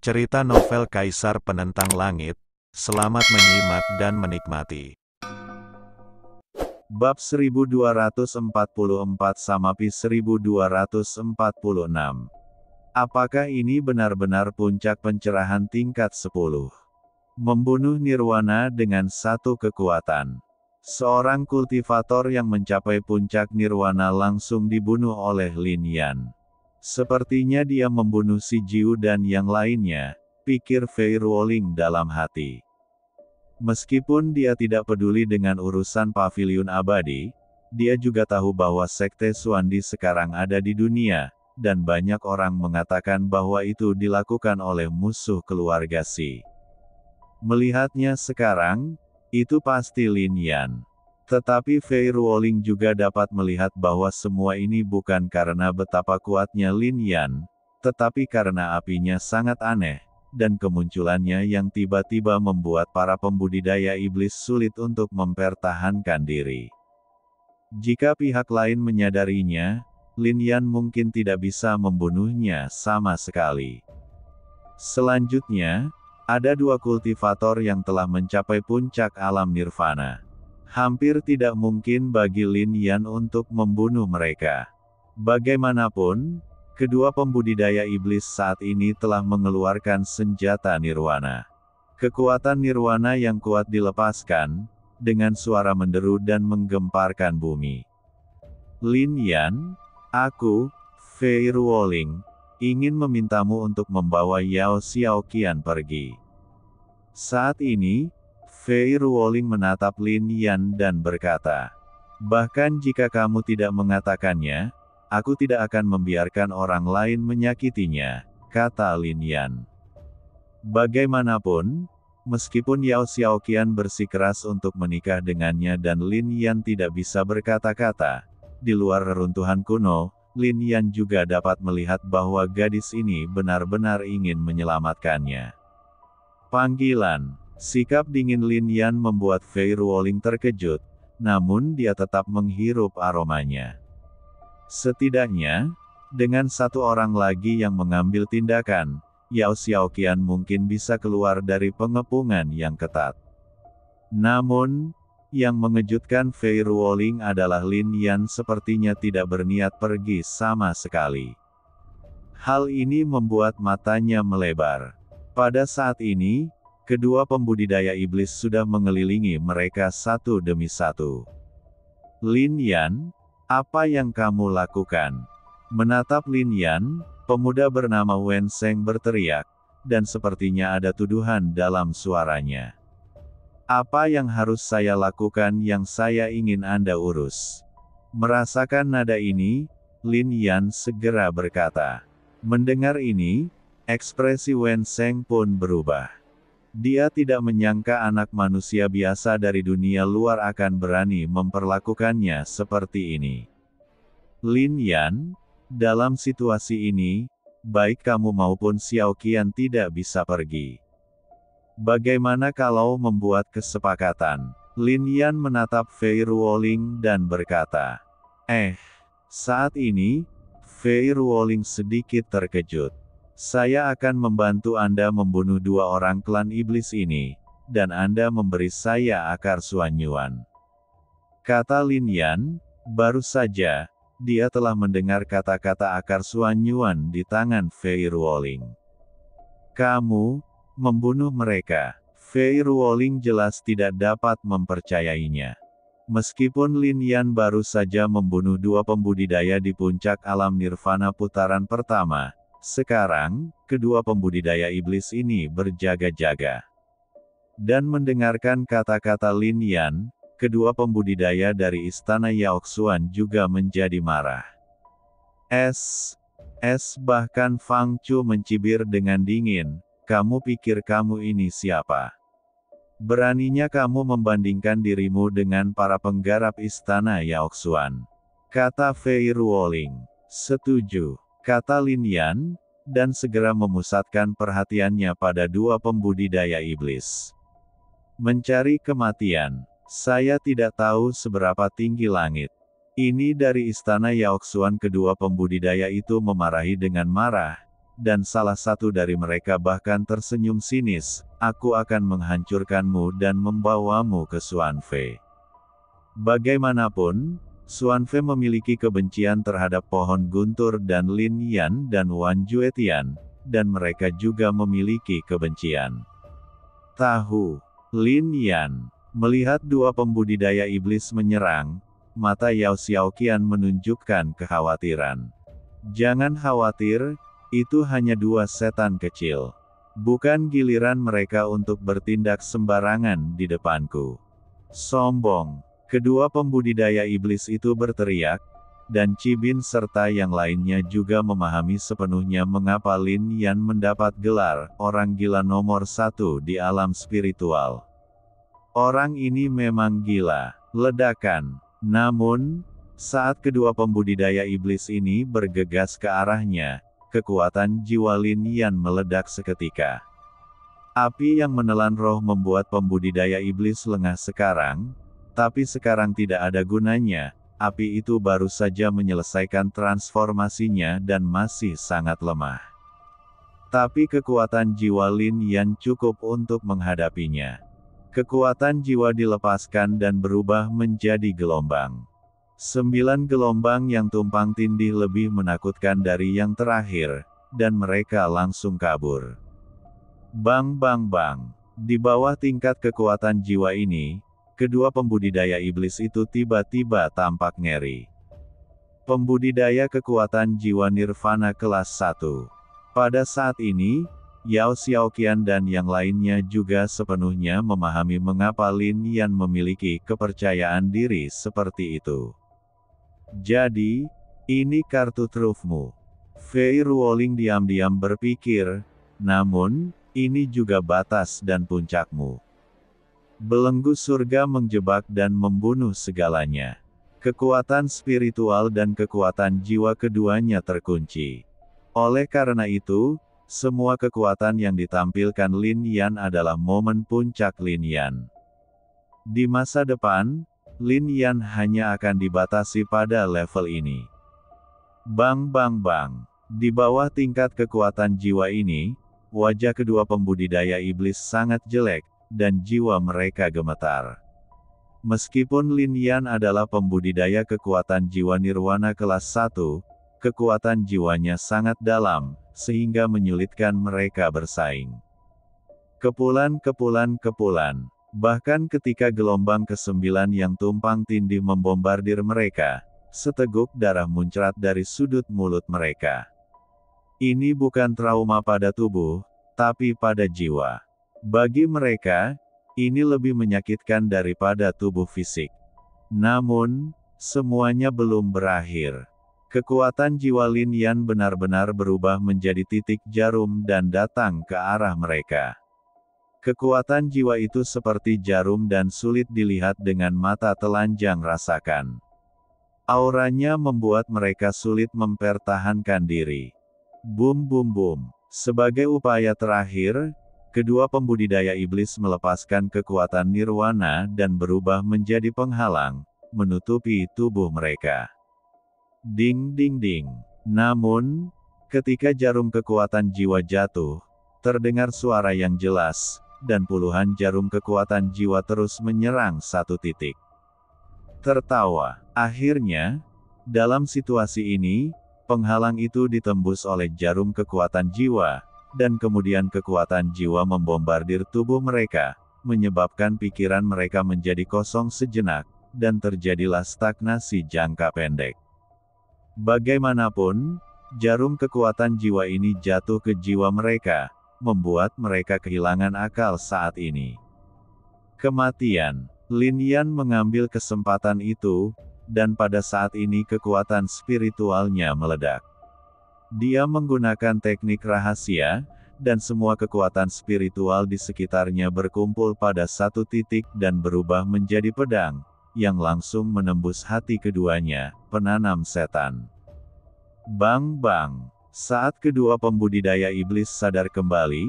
Cerita novel Kaisar Penentang Langit. Selamat menyimak dan menikmati. Bab 1244 Samapi 1246. Apakah ini benar-benar puncak pencerahan tingkat 10? Membunuh nirwana dengan satu kekuatan. Seorang kultivator yang mencapai puncak nirwana langsung dibunuh oleh Lin Yan. Sepertinya dia membunuh si Jiu dan yang lainnya, pikir Fei Ruoling dalam hati. Meskipun dia tidak peduli dengan urusan paviliun abadi, dia juga tahu bahwa Sekte Xuandi sekarang ada di dunia, dan banyak orang mengatakan bahwa itu dilakukan oleh musuh keluarga Si. Melihatnya sekarang, itu pasti Lin Yan. Tetapi Fei Ruoling juga dapat melihat bahwa semua ini bukan karena betapa kuatnya Lin Yan, tetapi karena apinya sangat aneh, dan kemunculannya yang tiba-tiba membuat para pembudidaya iblis sulit untuk mempertahankan diri. Jika pihak lain menyadarinya, Lin Yan mungkin tidak bisa membunuhnya sama sekali. Selanjutnya, ada dua kultivator yang telah mencapai puncak alam nirvana. Hampir tidak mungkin bagi Lin Yan untuk membunuh mereka. Bagaimanapun, kedua pembudidaya iblis saat ini telah mengeluarkan senjata nirwana. Kekuatan nirwana yang kuat dilepaskan, dengan suara menderu dan menggemparkan bumi. Lin Yan, aku, Fei Ruoling, ingin memintamu untuk membawa Yao Xiaoqian pergi. Saat ini, Fei Ruoling menatap Lin Yan dan berkata, bahkan jika kamu tidak mengatakannya, aku tidak akan membiarkan orang lain menyakitinya, kata Lin Yan. Bagaimanapun, meskipun Yao Xiaoqian bersikeras untuk menikah dengannya dan Lin Yan tidak bisa berkata-kata, di luar reruntuhan kuno, Lin Yan juga dapat melihat bahwa gadis ini benar-benar ingin menyelamatkannya. Panggilan. Sikap dingin Lin Yan membuat Fei Ruoling terkejut, namun dia tetap menghirup aromanya. Setidaknya, dengan satu orang lagi yang mengambil tindakan, Yao Xiaoqian mungkin bisa keluar dari pengepungan yang ketat. Namun, yang mengejutkan Fei Ruoling adalah Lin Yan sepertinya tidak berniat pergi sama sekali. Hal ini membuat matanya melebar. Pada saat ini, kedua pembudidaya iblis sudah mengelilingi mereka satu demi satu. Lin Yan, apa yang kamu lakukan? Menatap Lin Yan, pemuda bernama Wen Sheng berteriak, dan sepertinya ada tuduhan dalam suaranya. Apa yang harus saya lakukan yang saya ingin Anda urus? Merasakan nada ini, Lin Yan segera berkata. Mendengar ini, ekspresi Wen Sheng pun berubah. Dia tidak menyangka anak manusia biasa dari dunia luar akan berani memperlakukannya seperti ini. Lin Yan, dalam situasi ini, baik kamu maupun Xiaoqian tidak bisa pergi. Bagaimana kalau membuat kesepakatan? Lin Yan menatap Fei Ruoling dan berkata. Saat ini, Fei Ruoling sedikit terkejut. Saya akan membantu Anda membunuh dua orang klan iblis ini, dan Anda memberi saya akar Xuanyuan. Kata Lin Yan, baru saja, dia telah mendengar kata-kata akar Xuanyuan di tangan Fei Ruoling. Kamu, membunuh mereka. Fei Ruoling jelas tidak dapat mempercayainya. Meskipun Lin Yan baru saja membunuh dua pembudidaya di puncak alam nirvana putaran pertama, sekarang, kedua pembudidaya iblis ini berjaga-jaga. Dan mendengarkan kata-kata Lin Yan, kedua pembudidaya dari istana Yaoxuan juga menjadi marah. Bahkan Fang Chu mencibir dengan dingin, kamu pikir kamu ini siapa? Beraninya kamu membandingkan dirimu dengan para penggarap istana Yaoxuan. Kata Fei Ruoling. Setuju. Kata Lin Yan, dan segera memusatkan perhatiannya pada dua pembudidaya iblis. Mencari kematian. Saya tidak tahu seberapa tinggi langit. Ini dari istana Yaoxuan. Kedua pembudidaya itu memarahi dengan marah, dan salah satu dari mereka bahkan tersenyum sinis, "Aku akan menghancurkanmu dan membawamu ke Xuanfei." Bagaimanapun, Xuanfei memiliki kebencian terhadap pohon guntur dan Lin Yan dan Wan Juetian, dan mereka juga memiliki kebencian. Tahu, Lin Yan melihat dua pembudidaya iblis menyerang, mata Yao Xiaoqian menunjukkan kekhawatiran. "Jangan khawatir, itu hanya dua setan kecil. Bukan giliran mereka untuk bertindak sembarangan di depanku." Sombong. Kedua pembudidaya iblis itu berteriak, dan Cibin serta yang lainnya juga memahami sepenuhnya mengapa Lin Yan mendapat gelar orang gila nomor 1 di alam spiritual. Orang ini memang gila. Ledakan. Namun, saat kedua pembudidaya iblis ini bergegas ke arahnya, kekuatan jiwa Lin Yan meledak seketika. Api yang menelan roh membuat pembudidaya iblis lengah sekarang, tapi sekarang tidak ada gunanya, api itu baru saja menyelesaikan transformasinya dan masih sangat lemah. Tapi kekuatan jiwa Lin Yan cukup untuk menghadapinya. Kekuatan jiwa dilepaskan dan berubah menjadi gelombang. 9 gelombang yang tumpang tindih lebih menakutkan dari yang terakhir, dan mereka langsung kabur. Bang bang bang. Di bawah tingkat kekuatan jiwa ini, kedua pembudidaya iblis itu tiba-tiba tampak ngeri. Pembudidaya kekuatan jiwa nirvana kelas 1. Pada saat ini, Yao Xiaoqian dan yang lainnya juga sepenuhnya memahami mengapa Lin Yan memiliki kepercayaan diri seperti itu. "Jadi, ini kartu trufmu." Fei Ruoling diam-diam berpikir, "Namun, ini juga batas dan puncakmu." Belenggu surga menjebak dan membunuh segalanya. Kekuatan spiritual dan kekuatan jiwa keduanya terkunci. Oleh karena itu, semua kekuatan yang ditampilkan Lin Yan adalah momen puncak Lin Yan. Di masa depan, Lin Yan hanya akan dibatasi pada level ini. Bang bang bang. Di bawah tingkat kekuatan jiwa ini, wajah kedua pembudidaya iblis sangat jelek, dan jiwa mereka gemetar. Meskipun Lin Yan adalah pembudidaya kekuatan jiwa nirwana kelas 1, kekuatan jiwanya sangat dalam, sehingga menyulitkan mereka bersaing. Kepulan. Bahkan ketika gelombang ke-9 yang tumpang tindih membombardir mereka, seteguk darah muncrat dari sudut mulut mereka. Ini bukan trauma pada tubuh, tapi pada jiwa. Bagi mereka, ini lebih menyakitkan daripada tubuh fisik. Namun, semuanya belum berakhir. Kekuatan jiwa Lin Yan benar-benar berubah menjadi titik jarum dan datang ke arah mereka. Kekuatan jiwa itu seperti jarum dan sulit dilihat dengan mata telanjang rasakan. Auranya membuat mereka sulit mempertahankan diri. Bum bum bum. Sebagai upaya terakhir, kedua pembudidaya iblis melepaskan kekuatan nirwana dan berubah menjadi penghalang, menutupi tubuh mereka. Ding ding ding. Namun, ketika jarum kekuatan jiwa jatuh, terdengar suara yang jelas, dan puluhan jarum kekuatan jiwa terus menyerang satu titik. Tertawa. Akhirnya, dalam situasi ini, penghalang itu ditembus oleh jarum kekuatan jiwa, dan kemudian kekuatan jiwa membombardir tubuh mereka, menyebabkan pikiran mereka menjadi kosong sejenak, dan terjadilah stagnasi jangka pendek. Bagaimanapun, jarum kekuatan jiwa ini jatuh ke jiwa mereka, membuat mereka kehilangan akal saat ini. Kematian. Lin Yan mengambil kesempatan itu, dan pada saat ini kekuatan spiritualnya meledak. Dia menggunakan teknik rahasia, dan semua kekuatan spiritual di sekitarnya berkumpul pada satu titik dan berubah menjadi pedang, yang langsung menembus hati keduanya, penanam setan. Bang bang. Saat kedua pembudidaya iblis sadar kembali,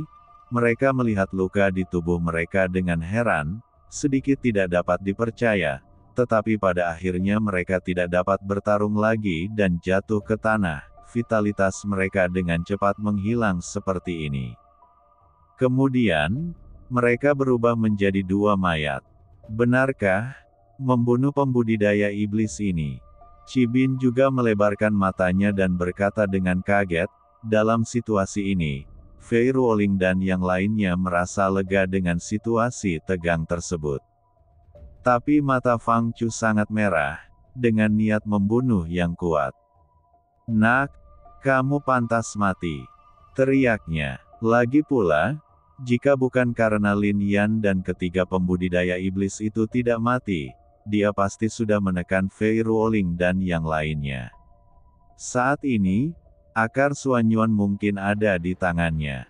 mereka melihat luka di tubuh mereka dengan heran, sedikit tidak dapat dipercaya, tetapi pada akhirnya mereka tidak dapat bertarung lagi dan jatuh ke tanah. vitalitas mereka dengan cepat menghilang seperti ini. Kemudian, mereka berubah menjadi dua mayat. Benarkah? Membunuh pembudidaya iblis ini. Chibin juga melebarkan matanya dan berkata dengan kaget, dalam situasi ini, Fei Ruoling dan yang lainnya merasa lega dengan situasi tegang tersebut. Tapi mata Fang Chu sangat merah, dengan niat membunuh yang kuat. "Nak, kamu pantas mati," teriaknya. Lagi pula, jika bukan karena Lin Yan dan ketiga pembudidaya iblis itu tidak mati, dia pasti sudah menekan Fei Ruoling dan yang lainnya. Saat ini, akar Suanyuan mungkin ada di tangannya.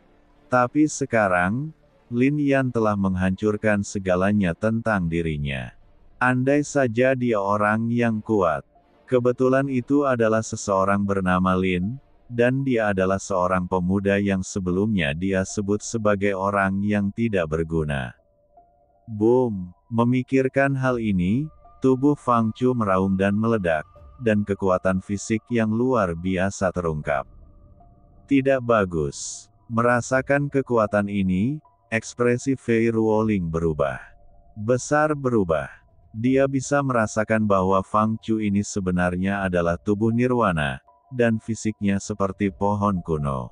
Tapi sekarang, Lin Yan telah menghancurkan segalanya tentang dirinya. Andai saja dia orang yang kuat. Kebetulan itu adalah seseorang bernama Lin, dan dia adalah seorang pemuda yang sebelumnya dia sebut sebagai orang yang tidak berguna. Boom! Memikirkan hal ini, tubuh Fang Chu meraung dan meledak, dan kekuatan fisik yang luar biasa terungkap. Tidak bagus. Merasakan kekuatan ini, ekspresi Fei Ruoling berubah. Besar berubah. Dia bisa merasakan bahwa Fang Chu ini sebenarnya adalah tubuh nirwana, dan fisiknya seperti pohon kuno.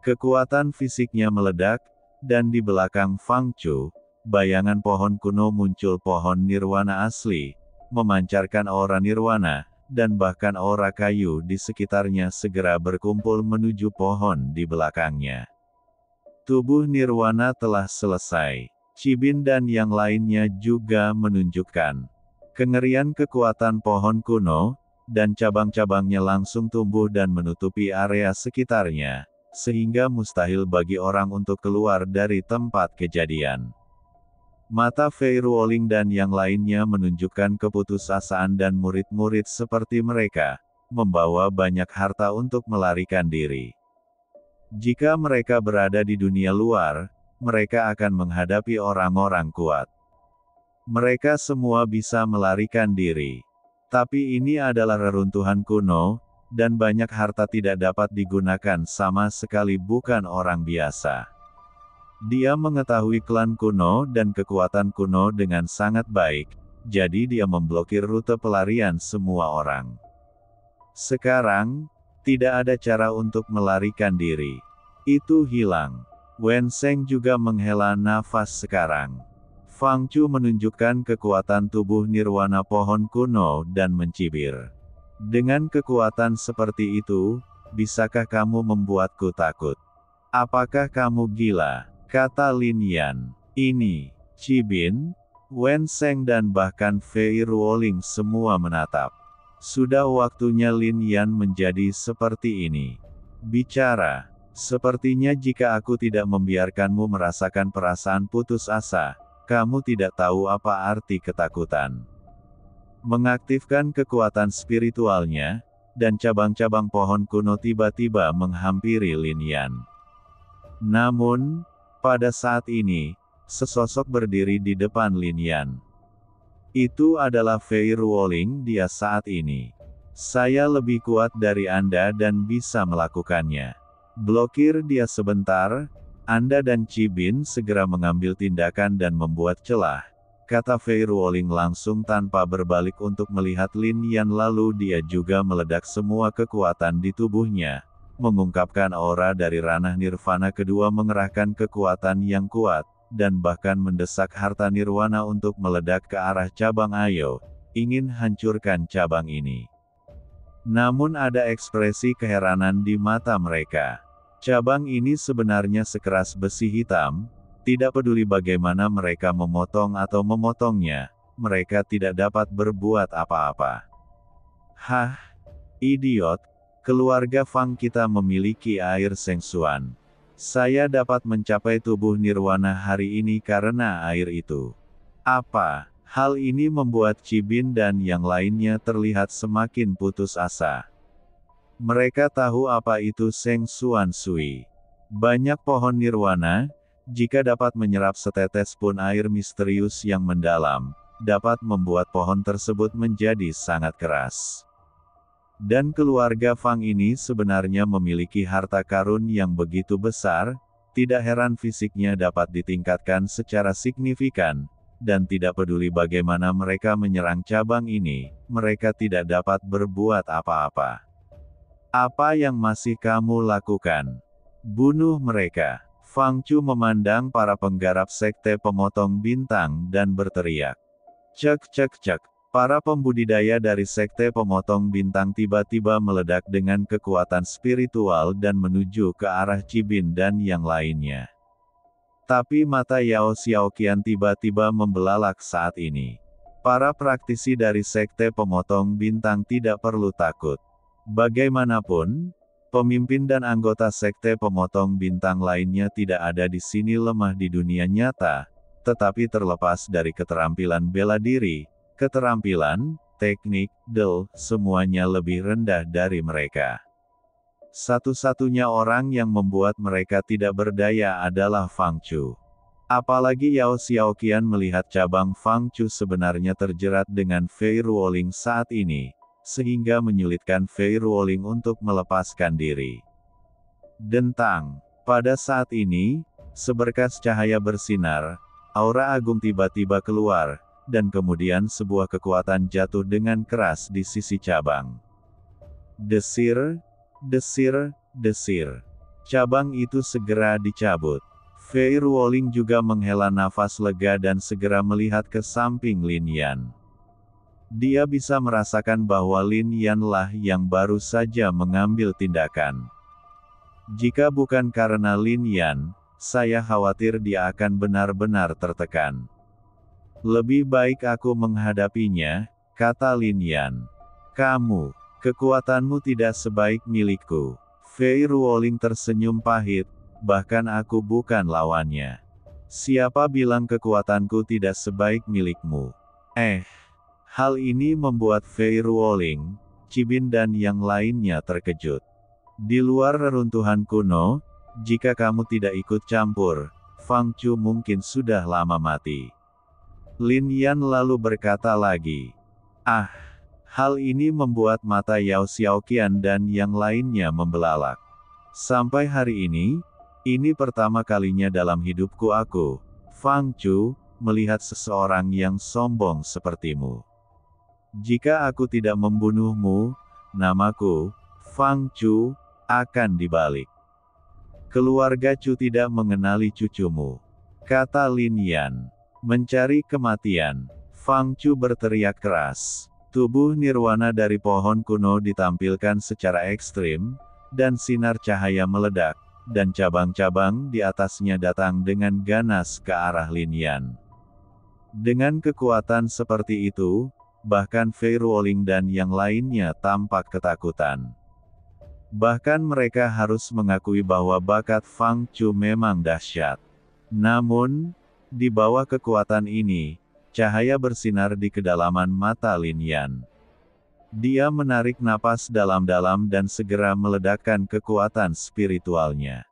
Kekuatan fisiknya meledak, dan di belakang Fang Chu, bayangan pohon kuno muncul pohon nirwana asli, memancarkan aura nirwana, dan bahkan aura kayu di sekitarnya segera berkumpul menuju pohon di belakangnya. Tubuh nirwana telah selesai. Chibin dan yang lainnya juga menunjukkan kengerian kekuatan pohon kuno, dan cabang-cabangnya langsung tumbuh dan menutupi area sekitarnya, sehingga mustahil bagi orang untuk keluar dari tempat kejadian. Mata Fei Ruoling dan yang lainnya menunjukkan keputusasaan dan murid-murid seperti mereka, membawa banyak harta untuk melarikan diri. Jika mereka berada di dunia luar, mereka akan menghadapi orang-orang kuat. Mereka semua bisa melarikan diri. Tapi ini adalah reruntuhan kuno, dan banyak harta tidak dapat digunakan sama sekali bukan orang biasa. Dia mengetahui klan kuno dan kekuatan kuno dengan sangat baik, jadi dia memblokir rute pelarian semua orang. Sekarang, tidak ada cara untuk melarikan diri. Itu hilang. Wen Sheng juga menghela nafas sekarang. Fang Chu menunjukkan kekuatan tubuh nirwana pohon kuno dan mencibir. Dengan kekuatan seperti itu, bisakah kamu membuatku takut? Apakah kamu gila? Kata Lin Yan. Ini, Chibin, Wen Sheng dan bahkan Fei Ruoling semua menatap. Sudah waktunya Lin Yan menjadi seperti ini. Bicara. Sepertinya jika aku tidak membiarkanmu merasakan perasaan putus asa, kamu tidak tahu apa arti ketakutan. Mengaktifkan kekuatan spiritualnya, dan cabang-cabang pohon kuno tiba-tiba menghampiri Lin Yan. Namun, pada saat ini, sesosok berdiri di depan Lin Yan. Itu adalah Fei Ruoling dia saat ini. Saya lebih kuat dari Anda dan bisa melakukannya. Blokir dia sebentar, Anda dan Chibin segera mengambil tindakan dan membuat celah, kata Fei Ruoling langsung tanpa berbalik untuk melihat Lin Yan lalu dia juga meledak semua kekuatan di tubuhnya, mengungkapkan aura dari ranah nirvana kedua mengerahkan kekuatan yang kuat, dan bahkan mendesak harta nirwana untuk meledak ke arah cabang ayo, ingin hancurkan cabang ini. Namun ada ekspresi keheranan di mata mereka. Cabang ini sebenarnya sekeras besi hitam, tidak peduli bagaimana mereka memotong atau memotongnya, mereka tidak dapat berbuat apa-apa. Hah? Idiot! Keluarga Fang kita memiliki air Sengsuan. Saya dapat mencapai tubuh nirwana hari ini karena air itu. Apa? Hal ini membuat Chibin dan yang lainnya terlihat semakin putus asa. Mereka tahu apa itu Sengsuan Sui. Banyak pohon nirwana, jika dapat menyerap setetes pun air misterius yang mendalam, dapat membuat pohon tersebut menjadi sangat keras. Dan keluarga Fang ini sebenarnya memiliki harta karun yang begitu besar, tidak heran fisiknya dapat ditingkatkan secara signifikan, dan tidak peduli bagaimana mereka menyerang cabang ini, mereka tidak dapat berbuat apa-apa. Apa yang masih kamu lakukan? Bunuh mereka. Fang Chu memandang para penggarap sekte pemotong bintang dan berteriak. Cek cek cek. Para pembudidaya dari sekte pemotong bintang tiba-tiba meledak dengan kekuatan spiritual dan menuju ke arah Cibin dan yang lainnya. Tapi mata Yao Xiaoqian tiba-tiba membelalak saat ini. Para praktisi dari sekte pemotong bintang tidak perlu takut. Bagaimanapun, pemimpin dan anggota sekte pemotong bintang lainnya tidak ada di sini lemah di dunia nyata, tetapi terlepas dari keterampilan bela diri, keterampilan, teknik, semuanya lebih rendah dari mereka. Satu-satunya orang yang membuat mereka tidak berdaya adalah Fang Chu. Apalagi Yao Xiaoqian melihat cabang Fang Chu sebenarnya terjerat dengan Fei Ruoling saat ini, sehingga menyulitkan Fei Ruoling untuk melepaskan diri. Dentang. Pada saat ini, seberkas cahaya bersinar, aura agung tiba-tiba keluar, dan kemudian sebuah kekuatan jatuh dengan keras di sisi cabang. Desir, desir, desir. Cabang itu segera dicabut. Fei Ruoling juga menghela nafas lega dan segera melihat ke samping Lin Yan. Dia bisa merasakan bahwa Lin Yan lah yang baru saja mengambil tindakan. Jika bukan karena Lin Yan, saya khawatir dia akan benar-benar tertekan. Lebih baik aku menghadapinya, kata Lin Yan. Kamu, kekuatanmu tidak sebaik milikku. Fei Ruoling tersenyum pahit, bahkan aku bukan lawannya. Siapa bilang kekuatanku tidak sebaik milikmu? Hal ini membuat Fei Ruoling, Cibin dan yang lainnya terkejut. Di luar reruntuhan kuno, jika kamu tidak ikut campur, Fang Chu mungkin sudah lama mati. Lin Yan lalu berkata lagi. Hal ini membuat mata Yao Xiaoqian dan yang lainnya membelalak. Sampai hari ini pertama kalinya dalam hidupku aku, Fang Chu, melihat seseorang yang sombong sepertimu. Jika aku tidak membunuhmu, namaku, Fang Chu, akan dibalik. Keluarga Chu tidak mengenali cucumu, kata Lin Yan. Mencari kematian. Fang Chu berteriak keras. Tubuh nirwana dari pohon kuno ditampilkan secara ekstrim, dan sinar cahaya meledak, dan cabang-cabang di atasnya datang dengan ganas ke arah Lin Yan. Dengan kekuatan seperti itu, bahkan Fei Ruoling dan yang lainnya tampak ketakutan. Bahkan mereka harus mengakui bahwa bakat Fang Chu memang dahsyat. Namun, di bawah kekuatan ini, cahaya bersinar di kedalaman mata Lin Yan. Dia menarik napas dalam-dalam dan segera meledakkan kekuatan spiritualnya.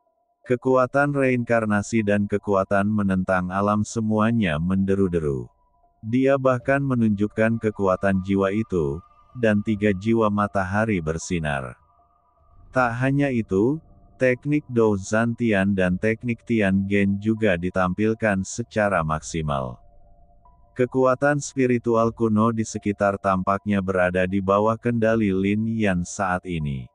Kekuatan reinkarnasi dan kekuatan menentang alam semuanya menderu-deru. Dia bahkan menunjukkan kekuatan jiwa itu, dan 3 jiwa matahari bersinar. Tak hanya itu, teknik Dou Zantian dan teknik Tian Gen juga ditampilkan secara maksimal. Kekuatan spiritual kuno di sekitar tampaknya berada di bawah kendali Lin Yan saat ini.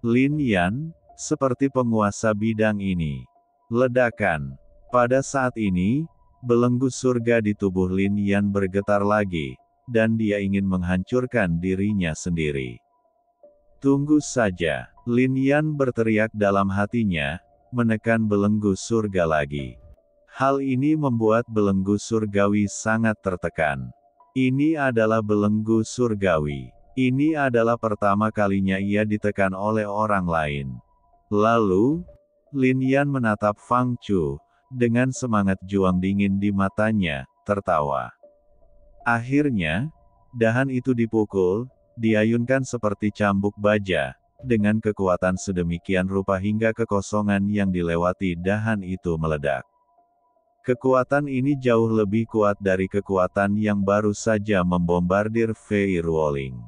Lin Yan, seperti penguasa bidang ini. Ledakan. Pada saat ini, belenggu surga di tubuh Lin Yan bergetar lagi, dan dia ingin menghancurkan dirinya sendiri. Tunggu saja, Lin Yan berteriak dalam hatinya, menekan belenggu surga lagi. Hal ini membuat belenggu surgawi sangat tertekan. Ini adalah belenggu surgawi. Ini adalah pertama kalinya ia ditekan oleh orang lain. Lalu, Lin Yan menatap Fang Chu, dengan semangat juang dingin di matanya, tertawa. Akhirnya, dahan itu dipukul, diayunkan seperti cambuk baja, dengan kekuatan sedemikian rupa hingga kekosongan yang dilewati dahan itu meledak. Kekuatan ini jauh lebih kuat dari kekuatan yang baru saja membombardir Fei Ruoling.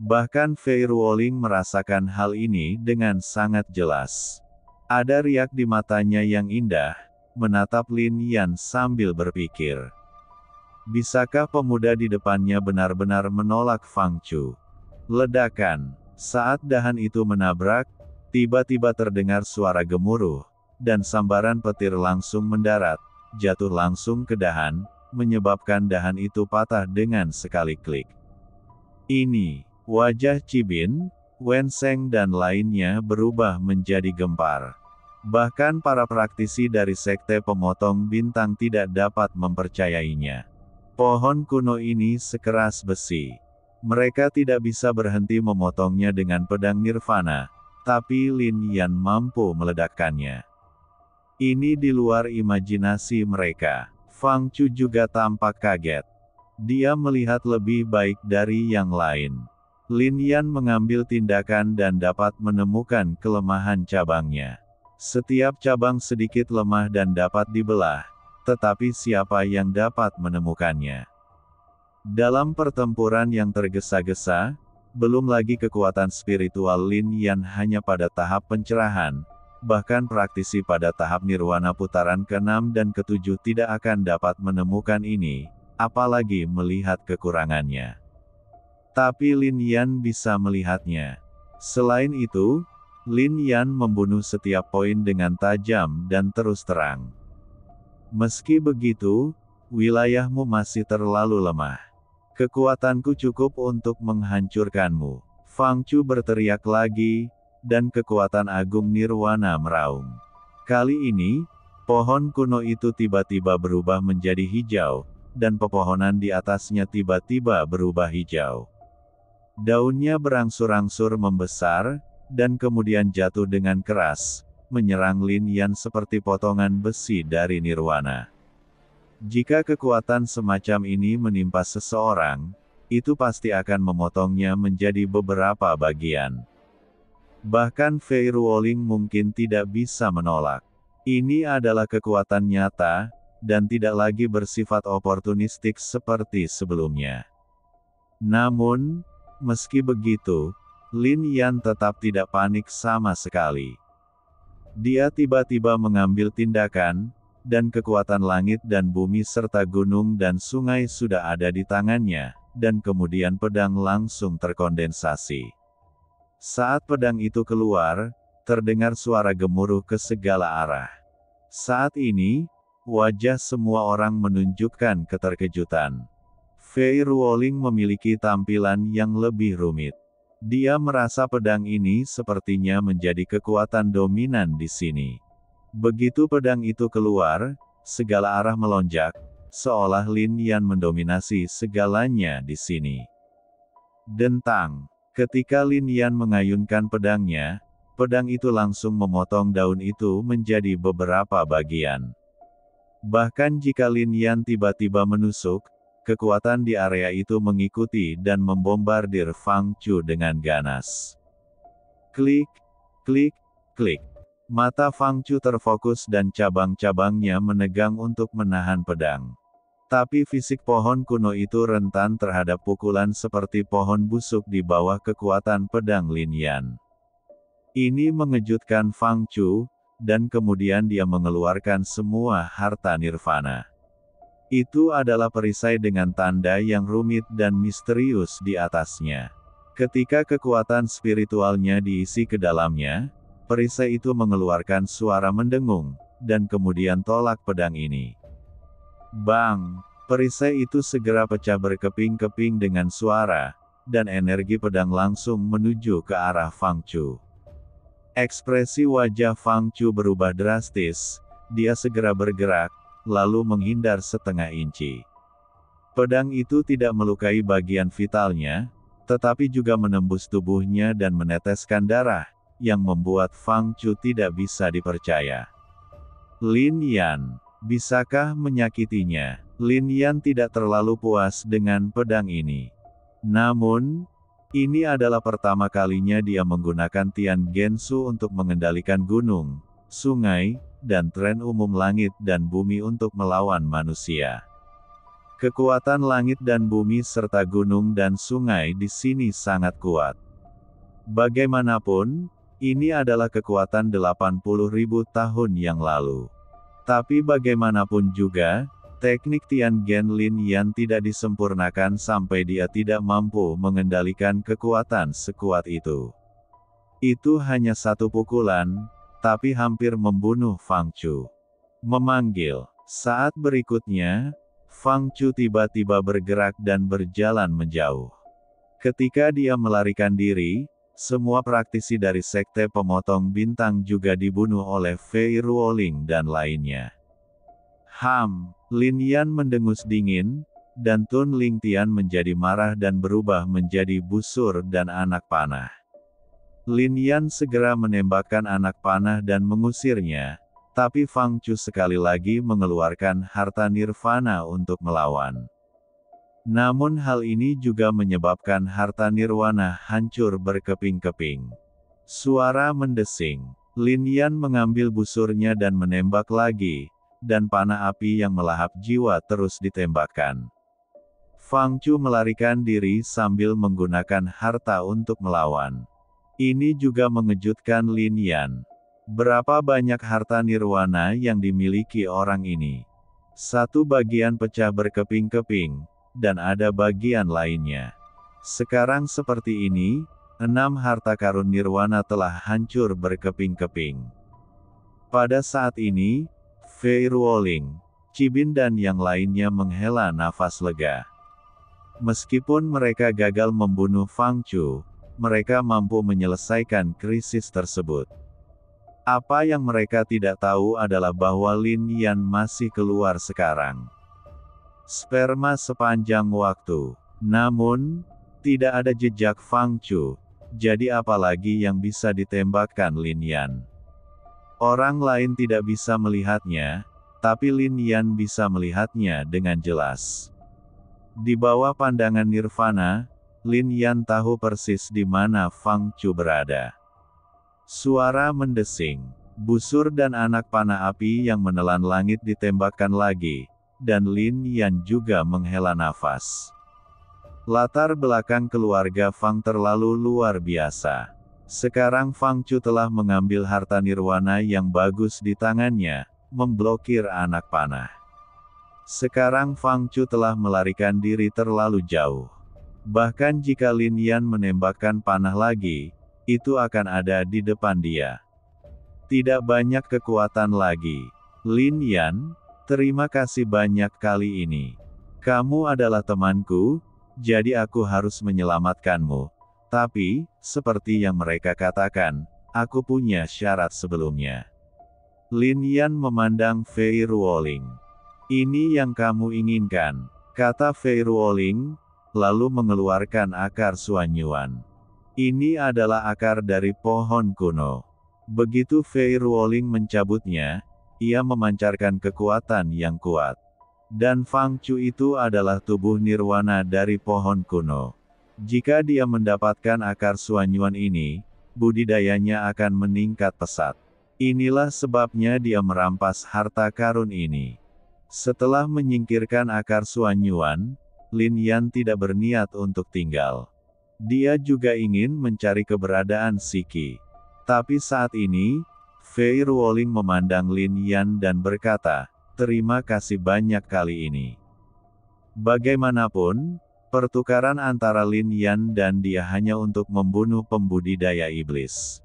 Bahkan Fei Ruoling merasakan hal ini dengan sangat jelas. Ada riak di matanya yang indah, menatap Lin Yan sambil berpikir. Bisakah pemuda di depannya benar-benar menolak Fang Chu? Ledakan. Saat dahan itu menabrak, tiba-tiba terdengar suara gemuruh, dan sambaran petir langsung mendarat, jatuh langsung ke dahan, menyebabkan dahan itu patah dengan sekali klik. Ini, wajah Cibin, Wen Sheng dan lainnya berubah menjadi gempar. Bahkan para praktisi dari Sekte Pemotong Bintang tidak dapat mempercayainya. Pohon kuno ini sekeras besi. Mereka tidak bisa berhenti memotongnya dengan pedang nirvana, tapi Lin Yan mampu meledakkannya. Ini di luar imajinasi mereka. Fang Chu juga tampak kaget. Dia melihat lebih baik dari yang lain. Lin Yan mengambil tindakan dan dapat menemukan kelemahan cabangnya. Setiap cabang sedikit lemah dan dapat dibelah, tetapi siapa yang dapat menemukannya? Dalam pertempuran yang tergesa-gesa, belum lagi kekuatan spiritual Lin Yan hanya pada tahap pencerahan, bahkan praktisi pada tahap nirwana putaran ke-6 dan ke-7 tidak akan dapat menemukan ini, apalagi melihat kekurangannya. Tapi Lin Yan bisa melihatnya. Selain itu, Lin Yan membunuh setiap poin dengan tajam dan terus terang. Meski begitu, wilayahmu masih terlalu lemah. Kekuatanku cukup untuk menghancurkanmu. Fang Chu berteriak lagi, dan kekuatan agung nirwana meraung. Kali ini, pohon kuno itu tiba-tiba berubah menjadi hijau, dan pepohonan di atasnya tiba-tiba berubah hijau. Daunnya berangsur-angsur membesar, dan kemudian jatuh dengan keras, menyerang Lin Yan seperti potongan besi dari nirwana. Jika kekuatan semacam ini menimpa seseorang, itu pasti akan memotongnya menjadi beberapa bagian. Bahkan Fei Ruoling mungkin tidak bisa menolak. Ini adalah kekuatan nyata, dan tidak lagi bersifat oportunistik seperti sebelumnya. Namun, meski begitu, Lin Yan tetap tidak panik sama sekali. Dia tiba-tiba mengambil tindakan, dan kekuatan langit dan bumi serta gunung dan sungai sudah ada di tangannya, dan kemudian pedang langsung terkondensasi. Saat pedang itu keluar, terdengar suara gemuruh ke segala arah. Saat ini, wajah semua orang menunjukkan keterkejutan. Fei Ruoling memiliki tampilan yang lebih rumit. Dia merasa pedang ini sepertinya menjadi kekuatan dominan di sini. Begitu pedang itu keluar, segala arah melonjak, seolah Lin Yan mendominasi segalanya di sini. Dentang. Ketika Lin Yan mengayunkan pedangnya, pedang itu langsung memotong daun itu menjadi beberapa bagian. Bahkan jika Lin Yan tiba-tiba menusuk, kekuatan di area itu mengikuti dan membombardir Fang Chu dengan ganas. Klik, klik, klik. Mata Fang Chu terfokus dan cabang-cabangnya menegang untuk menahan pedang. Tapi fisik pohon kuno itu rentan terhadap pukulan seperti pohon busuk di bawah kekuatan pedang Lin Yan. Ini mengejutkan Fang Chu, dan kemudian dia mengeluarkan semua harta nirvana. Itu adalah perisai dengan tanda yang rumit dan misterius di atasnya. Ketika kekuatan spiritualnya diisi ke dalamnya, perisai itu mengeluarkan suara mendengung, dan kemudian tolak pedang ini. Bang! Perisai itu segera pecah berkeping-keping dengan suara, dan energi pedang langsung menuju ke arah Fang Chu. Ekspresi wajah Fang Chu berubah drastis, dia segera bergerak, lalu menghindar setengah inci. Pedang itu tidak melukai bagian vitalnya, tetapi juga menembus tubuhnya dan meneteskan darah, yang membuat Fang Chu tidak bisa dipercaya. Lin Yan, bisakah menyakitinya? Lin Yan tidak terlalu puas dengan pedang ini. Namun, ini adalah pertama kalinya dia menggunakan Tian Gensu untuk mengendalikan gunung, sungai, dan tren umum langit dan bumi untuk melawan manusia. Kekuatan langit dan bumi serta gunung dan sungai di sini sangat kuat. Bagaimanapun, ini adalah kekuatan 80.000 tahun yang lalu. Tapi bagaimanapun juga, teknik Tian Gen Lin Yan tidak disempurnakan sampai dia tidak mampu mengendalikan kekuatan sekuat itu. Itu hanya satu pukulan, tapi hampir membunuh Fang Chu. Memanggil. Saat berikutnya, Fang Chu tiba-tiba bergerak dan berjalan menjauh. Ketika dia melarikan diri, semua praktisi dari Sekte Pemotong Bintang juga dibunuh oleh Fei Ruoling dan lainnya. Lin Yan mendengus dingin, dan Tun Ling Tian menjadi marah dan berubah menjadi busur dan anak panah. Lin Yan segera menembakkan anak panah dan mengusirnya, tapi Fang Chu sekali lagi mengeluarkan harta nirvana untuk melawan. Namun hal ini juga menyebabkan harta nirwana hancur berkeping-keping. Suara mendesing. Lin Yan mengambil busurnya dan menembak lagi, dan panah api yang melahap jiwa terus ditembakkan. Fang Chu melarikan diri sambil menggunakan harta untuk melawan. Ini juga mengejutkan Lin Yan. Berapa banyak harta nirwana yang dimiliki orang ini? Satu bagian pecah berkeping-keping, dan ada bagian lainnya. Sekarang seperti ini, 6 harta karun nirwana telah hancur berkeping-keping. Pada saat ini, Fei Ruoling, Cibin dan yang lainnya menghela nafas lega. Meskipun mereka gagal membunuh Fang Chu, mereka mampu menyelesaikan krisis tersebut. Apa yang mereka tidak tahu adalah bahwa Lin Yan masih keluar sekarang. Sperma sepanjang waktu. Namun, tidak ada jejak Fang Chu, jadi apalagi yang bisa ditembakkan Lin Yan. Orang lain tidak bisa melihatnya, tapi Lin Yan bisa melihatnya dengan jelas. Di bawah pandangan nirvana, Lin Yan tahu persis di mana Fang Chu berada. Suara mendesing. Busur dan anak panah api yang menelan langit ditembakkan lagi, dan Lin Yan juga menghela nafas. Latar belakang keluarga Fang terlalu luar biasa. Sekarang Fang Chu telah mengambil harta nirwana yang bagus di tangannya, memblokir anak panah. Sekarang Fang Chu telah melarikan diri terlalu jauh. Bahkan jika Lin Yan menembakkan panah lagi, itu akan ada di depan dia. Tidak banyak kekuatan lagi. Lin Yan, terima kasih banyak kali ini. Kamu adalah temanku, jadi aku harus menyelamatkanmu. Tapi, seperti yang mereka katakan, aku punya syarat sebelumnya. Lin Yan memandang Fei Ruoling. Ini yang kamu inginkan, kata Fei Ruoling, lalu mengeluarkan akar Suanyuan. Ini adalah akar dari pohon kuno. Begitu Fei Ruoling mencabutnya, ia memancarkan kekuatan yang kuat. Dan Fang Chu itu adalah tubuh nirwana dari pohon kuno. Jika dia mendapatkan akar Suanyuan ini, budidayanya akan meningkat pesat. Inilah sebabnya dia merampas harta karun ini. Setelah menyingkirkan akar Suanyuan, Lin Yan tidak berniat untuk tinggal. Dia juga ingin mencari keberadaan Siki. Tapi saat ini, Fei Ruoling memandang Lin Yan dan berkata, terima kasih banyak kali ini. Bagaimanapun, pertukaran antara Lin Yan dan dia hanya untuk membunuh pembudidaya iblis.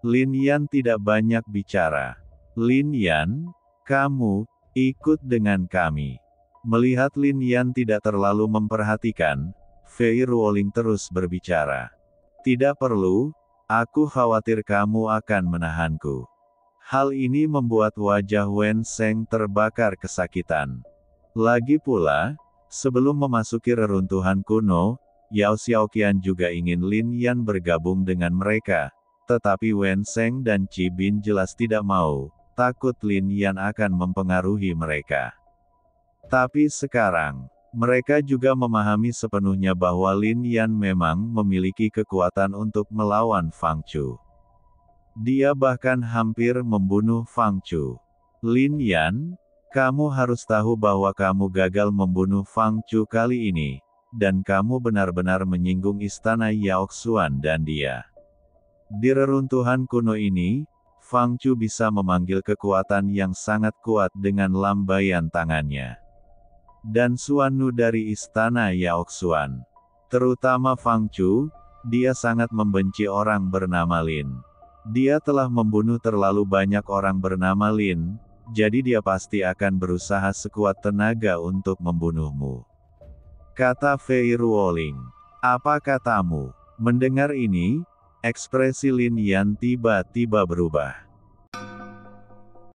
Lin Yan tidak banyak bicara. Lin Yan, kamu, ikut dengan kami. Melihat Lin Yan tidak terlalu memperhatikan, Fei Ruoling terus berbicara. Tidak perlu, aku khawatir kamu akan menahanku. Hal ini membuat wajah Wen Seng terbakar kesakitan. Lagi pula, sebelum memasuki reruntuhan kuno, Yao Xiaoqian juga ingin Lin Yan bergabung dengan mereka, tetapi Wen Seng dan Ci Bin jelas tidak mau, takut Lin Yan akan mempengaruhi mereka. Tapi sekarang, mereka juga memahami sepenuhnya bahwa Lin Yan memang memiliki kekuatan untuk melawan Fang Chu. Dia bahkan hampir membunuh Fang Chu. Lin Yan, Kamu harus tahu bahwa kamu gagal membunuh Fang Chu kali ini, dan kamu benar-benar menyinggung istana Yaoxuan dan dia. Di reruntuhan kuno ini, Fang Chu bisa memanggil kekuatan yang sangat kuat dengan lambaian tangannya. Dan Xuannu dari istana Yaoxuan, terutama Fang Chu, dia sangat membenci orang bernama Lin. Dia telah membunuh terlalu banyak orang bernama Lin, jadi dia pasti akan berusaha sekuat tenaga untuk membunuhmu. Kata Fei Ruoling. Apa katamu? Mendengar ini, ekspresi Lin Yan tiba-tiba berubah.